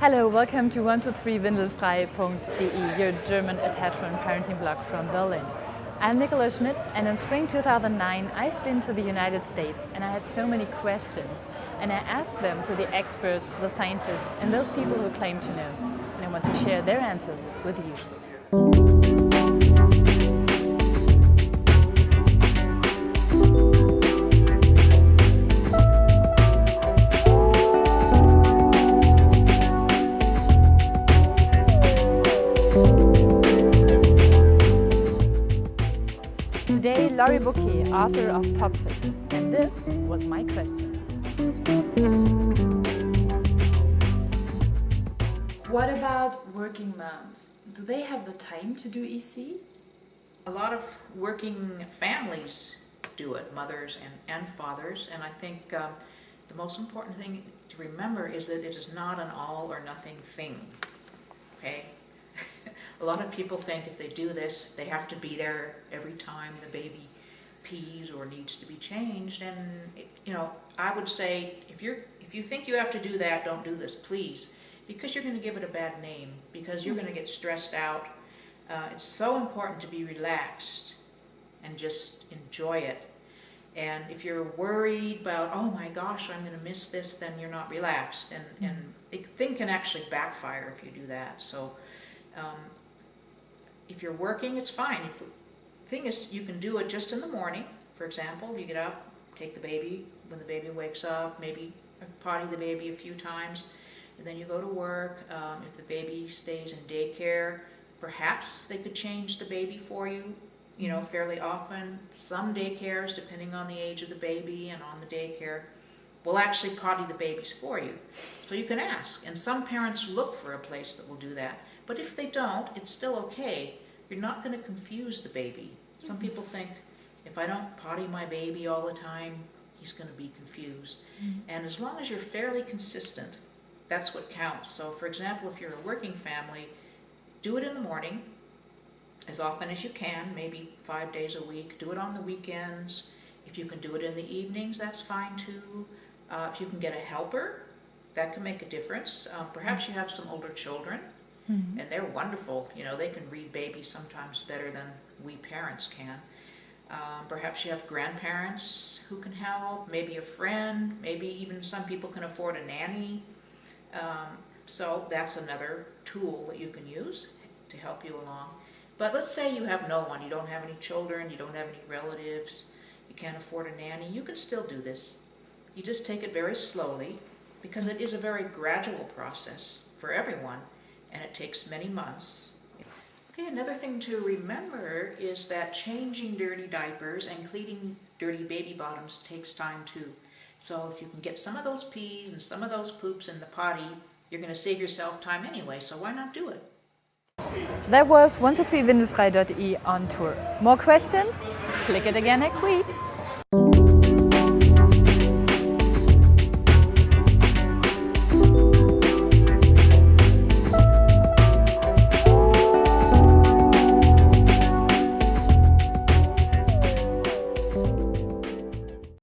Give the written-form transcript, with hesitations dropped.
Hello, welcome to 123windelfrei.de, your German attachment parenting blog from Berlin. I'm Nicola Schmidt, and in spring 2009 I've been to the United States and I had so many questions, and I asked them to the experts, the scientists and those people who claim to know, and I want to share their answers with you. Today, Laurie Boucke, author of Top Fit, and this was my question. What about working moms? Do they have the time to do EC? A lot of working families do it, mothers and fathers, and I think the most important thing to remember is that it is not an all or nothing thing, okay? A lot of people think if they do this, they have to be there every time the baby pees or needs to be changed. And I would say if you think you have to do that, don't do this, please, because you're going to give it a bad name, because you're going to get stressed out. It's so important to be relaxed and just enjoy it. And if you're worried about, oh my gosh, I'm going to miss this, then you're not relaxed, and the thing can actually backfire if you do that. So. If you're working, it's fine. The thing is, you can do it just in the morning. For example, you get up, take the baby when the baby wakes up, maybe potty the baby a few times, and then you go to work. If the baby stays in daycare, perhaps they could change the baby for you, fairly often. Some daycares, depending on the age of the baby and on the daycare, will actually potty the babies for you. So you can ask, and some parents look for a place that will do that. But if they don't, it's still okay. You're not going to confuse the baby. Some people think, if I don't potty my baby all the time, he's going to be confused. And as long as you're fairly consistent, that's what counts. So for example, if you're a working family, do it in the morning as often as you can, maybe 5 days a week. Do it on the weekends. If you can do it in the evenings, that's fine too. If you can get a helper, that can make a difference. Perhaps you have some older children. And they're wonderful. They can read babies sometimes better than we parents can. Perhaps you have grandparents who can help, maybe a friend, maybe even some people can afford a nanny. So that's another tool that you can use to help you along. But let's say you have no one, you don't have any children, you don't have any relatives, you can't afford a nanny, you can still do this. You just take it very slowly, because it is a very gradual process for everyone. And it takes many months. Okay, another thing to remember is that changing dirty diapers and cleaning dirty baby bottoms takes time too. So if you can get some of those pees and some of those poops in the potty, you're going to save yourself time anyway, so why not do it? That was 123windelfrei.de on tour. More questions? Click it again next week.